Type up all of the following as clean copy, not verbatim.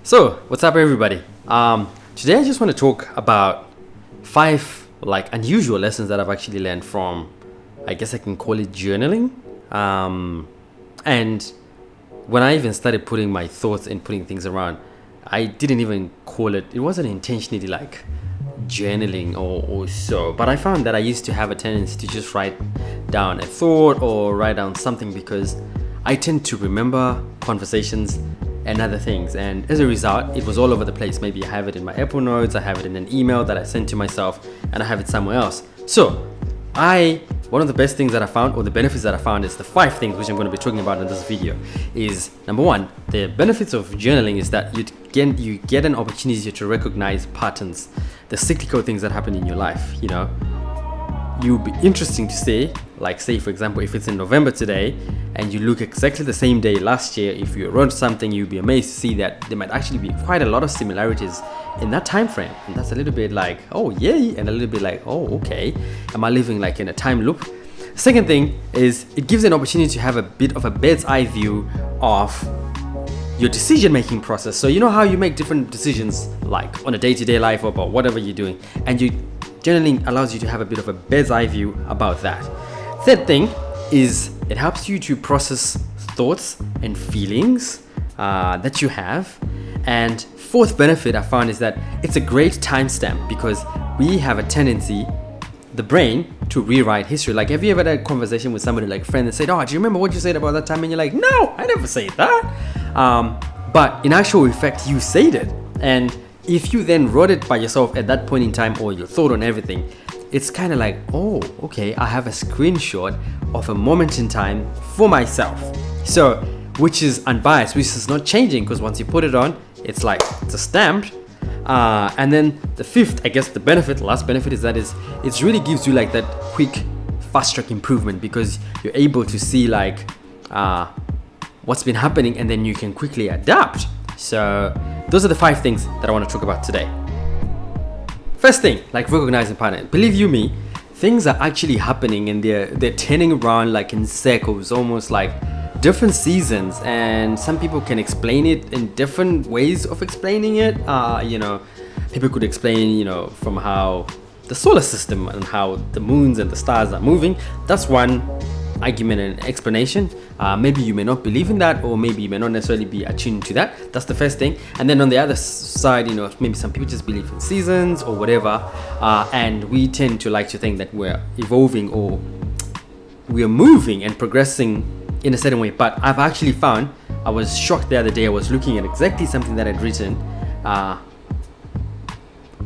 So, what's up, everybody? Today I just want to talk about 5 unusual lessons that I've actually learned from, I guess I can call it journaling. And when I even started putting my thoughts and putting things around, I didn't even call it. It wasn't intentionally like journaling or so, but I found that I used to have a tendency to just write down a thought or write down something because I tend to remember conversations and other things, and as a result it was all over the place. Maybe I have it in my Apple Notes, I have it in an email that I sent to myself, and I have it somewhere else. So one of the best things that I found, or the benefits that I found, is the 5 things which I'm going to be talking about in this video. Is number 1, the benefits of journaling is that you get an opportunity to recognize patterns, the cyclical things that happen in your life. You'll be interesting to say, say for example, if it's in November today and you look exactly the same day last year, if you wrote something, you'll be amazed to see that there might actually be quite a lot of similarities in that time frame. And that's a little bit like, oh yay, and a little bit like, oh okay, am I living in a time loop? Second thing is it gives an opportunity to have a bit of a bird's eye view of your decision making process. So you know how you make different decisions on a day-to-day life or about whatever you're doing, and journaling allows you to have a bit of a bird's eye view about that. Third thing is it helps you to process thoughts and feelings that you have. And fourth benefit I found is that it's a great timestamp, because we have a tendency, the brain, to rewrite history. Have you ever had a conversation with somebody, like a friend, and said, oh, do you remember what you said about that time? And you're like, no, I never said that. But in actual effect, you said it. And if you then wrote it by yourself at that point in time, or your thought on everything, it's kind of like, oh, okay, I have a screenshot of a moment in time for myself. So, which is unbiased, which is not changing, because once you put it on, it's a stamp. And then the fifth, I guess the last benefit is that it really gives you that quick, fast track improvement, because you're able to see what's been happening, and then you can quickly adapt. So those are the 5 things that I want to talk about today. First thing, recognizing pattern. Believe you me, things are actually happening, and they're turning around in circles, almost like different seasons. And some people can explain it in different ways of explaining it. People could explain, from how the solar system and how the moons and the stars are moving. That's one argument and explanation. Maybe you may not believe in that, or maybe you may not necessarily be attuned to that. That's the first thing. And then on the other side, maybe some people just believe in seasons or whatever, and we tend to to think that we're evolving or we're moving and progressing in a certain way. But I've actually found, I was shocked the other day, I was looking at exactly something that I'd written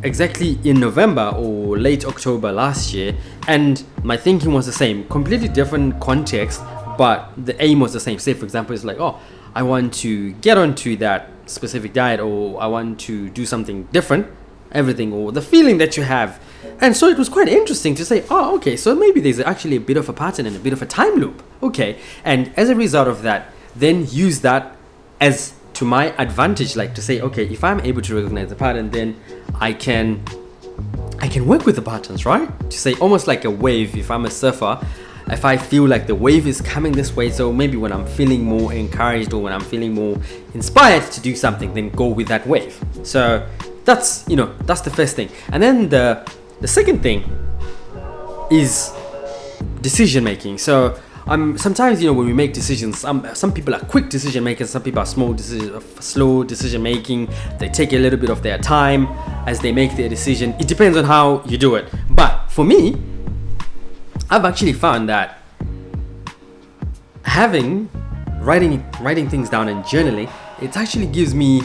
exactly in November or late October last year, and my thinking was the same, completely different context, but the aim was the same. Say for example, it's oh, I want to get onto that specific diet, or I want to do something different, everything, or the feeling that you have. And so it was quite interesting to say, oh, okay, so maybe there's actually a bit of a pattern and a bit of a time loop. Okay, and as a result of that, then use that as to my advantage, to say, okay, if I'm able to recognize the pattern, then I can work with the patterns, right? To say, almost like a wave. If I'm a surfer, if I feel like the wave is coming this way, so maybe when I'm feeling more encouraged or when I'm feeling more inspired to do something, then go with that wave. So that's the first thing. And then the second thing is decision making. So sometimes when we make decisions, some people are quick decision makers, some people are slow decision making. They take a little bit of their time as they make their decision. It depends on how you do it. But for me, I've actually found that writing things down and journaling, it actually gives me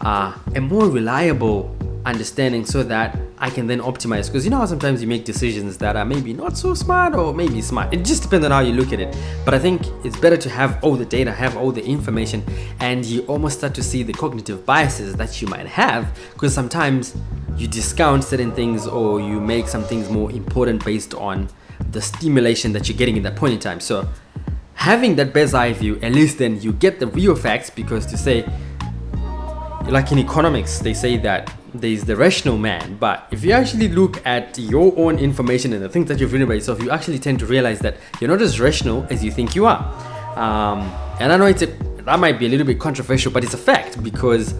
a more reliable understanding, so that I can then optimize. Because how sometimes you make decisions that are maybe not so smart, or maybe smart. It just depends on how you look at it. But I think it's better to have all the data, have all the information, and you almost start to see the cognitive biases that you might have, because sometimes you discount certain things, or you make some things more important based on the stimulation that you're getting in that point in time. So having that bird's eye view, at least then you get the real facts. Because to say, in economics, they say that there's the rational man, but if you actually look at your own information and the things that you've written about yourself, you actually tend to realize that you're not as rational as you think you are. And I know that might be a little bit controversial, but it's a fact, because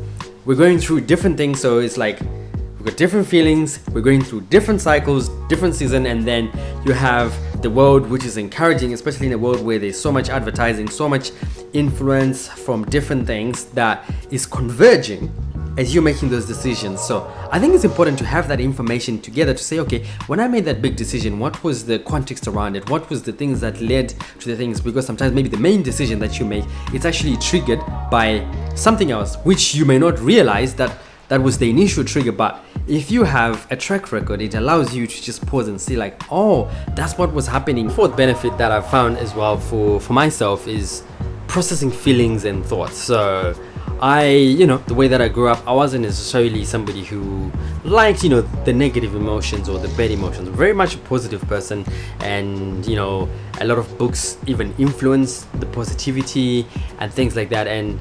we're going through different things. So it's like we've got different feelings, we're going through different cycles, different season, and then you have the world, which is encouraging, especially in a world where there's so much advertising, so much influence from different things that is converging as you're making those decisions. So I think it's important to have that information together to say, okay, when I made that big decision, what was the context around it? What was the things that led to the things? Because sometimes maybe the main decision that you make, it's actually triggered by something else, which you may not realize that was the initial trigger. But if you have a track record, it allows you to just pause and see like, oh, that's what was happening. Fourth benefit that I've found as well for myself is processing feelings and thoughts. So the way that I grew up, I wasn't necessarily somebody who liked, the negative emotions or the bad emotions. I'm very much a positive person, and, a lot of books even influence the positivity and things like that. And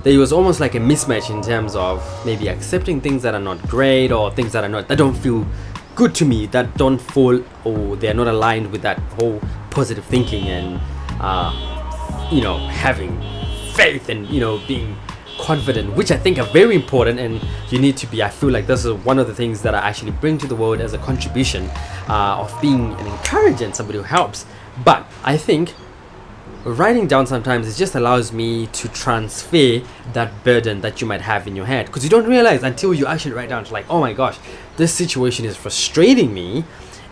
there was almost like a mismatch in terms of maybe accepting things that are not great or things that don't feel good to me, that don't fall, or they're not aligned with that whole positive thinking and, having faith and, being confident, which I think are very important, and you need to be. I feel like this is one of the things that I actually bring to the world as a contribution of being an encourager and somebody who helps. But I think writing down sometimes, it just allows me to transfer that burden that you might have in your head, because you don't realize until you actually write down. It's like, oh my gosh, this situation is frustrating me,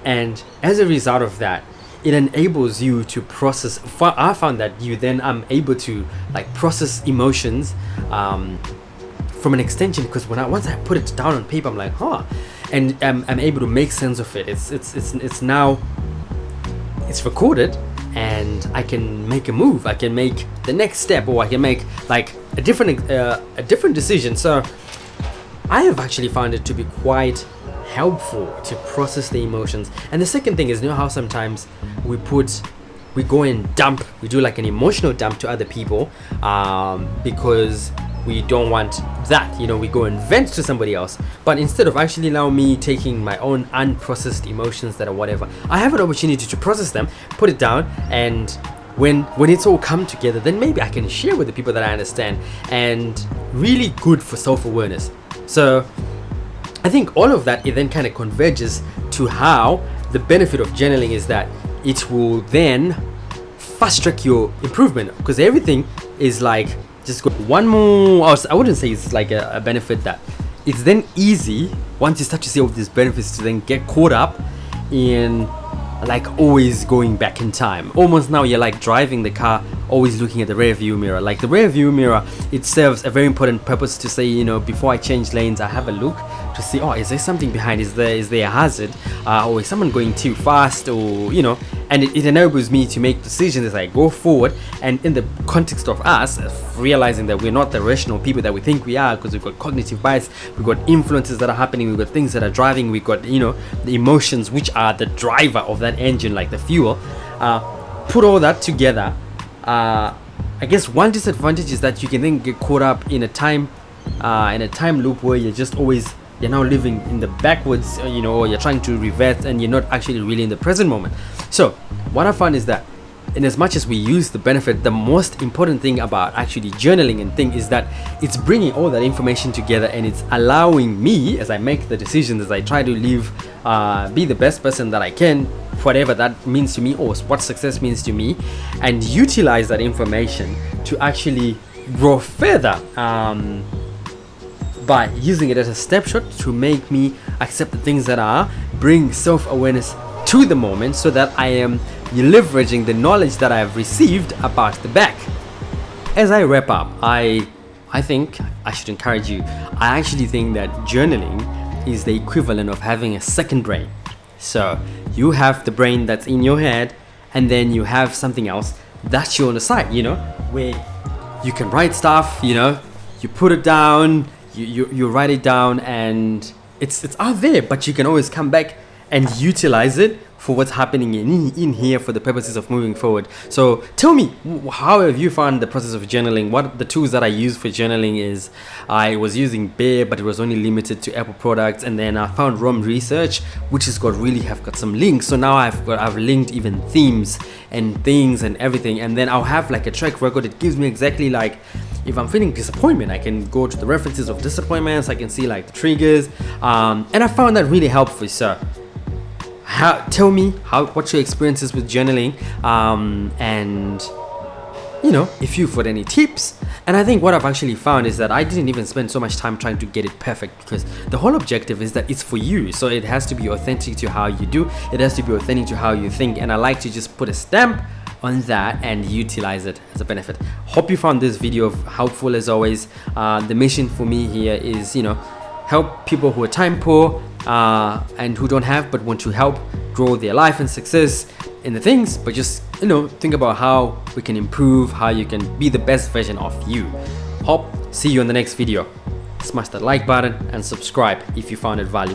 and as a result of that, it enables you to process. I found that you then able to like process emotions from an extension, because once I put it down on paper, I'm like, and I'm able to make sense of it. It's now recorded, and I can make a move. I can make the next step, or I can make like a different decision. So I have actually found it to be quite helpful to process the emotions. And the second thing is, how sometimes we go and dump, we do like an emotional dump to other people because we don't want that, we go and vent to somebody else. But instead of actually allow me taking my own unprocessed emotions that are whatever, I have an opportunity to process them, put it down, and when it's all come together, then maybe I can share with the people that I understand, and really good for self-awareness. So I think all of that, it then kind of converges to how the benefit of journaling is that it will then fast track your improvement, because everything is like just go one more. I wouldn't say it's like a benefit that it's then easy once you start to see all these benefits to then get caught up in like always going back in time. Almost now you're like driving the car, always looking at the rear view mirror. Like the rear view mirror, it serves a very important purpose to say, before I change lanes, I have a look to see, is there something behind? Is there a hazard? Or is someone going too fast? Or, and it enables me to make decisions as I go forward. And in the context of us realizing that we're not the rational people that we think we are, because we've got cognitive bias, we've got influences that are happening, we've got things that are driving, we've got, the emotions, which are the driver of that engine, like the fuel. Put all that together. I guess one disadvantage is that you can then get caught up in a time loop where you're now living in the backwards, or you're trying to reverse, and you're not actually really in the present moment. So what I found is that in as much as we use the benefit, the most important thing about actually journaling and thing is that it's bringing all that information together, and it's allowing me, as I make the decisions, as I try to live, be the best person that I can, whatever that means to me, or what success means to me, and utilize that information to actually grow further by using it as a snapshot to make me accept the things that are, bring self-awareness to the moment, so that I am leveraging the knowledge that I have received about the back. As I wrap up, I think I should encourage you. I actually think that journaling is the equivalent of having a second brain. So you have the brain that's in your head, and then you have something else that's you on the side, where you can write stuff, you put it down, you write it down, and it's out there, but you can always come back and utilize it for what's happening in here for the purposes of moving forward. So tell me, how have you found the process of journaling? What the tools that I use for journaling is, I was using Bear, but it was only limited to Apple products, and then I found Rom Research, which has got some links. So now I've linked even themes and things and everything, and then I'll have like a track record. It gives me exactly like if I'm feeling disappointment, I can go to the references of disappointments. I can see like the triggers, and I found that really helpful. So tell me what's your experiences with journaling, and if you've got any tips. And I think what I've actually found is that I didn't even spend so much time trying to get it perfect, because the whole objective is that it's for you. So it has to be authentic to how you do. It has to be authentic to how you think. And I like to just put a stamp on that and utilize it as a benefit. Hope you found this video helpful as always. The mission for me here is, help people who are time poor and who don't have but want to help grow their life and success in the things, but just think about how we can improve, how you can be the best version of you. See you in the next video. Smash that like button and subscribe if you found it valuable.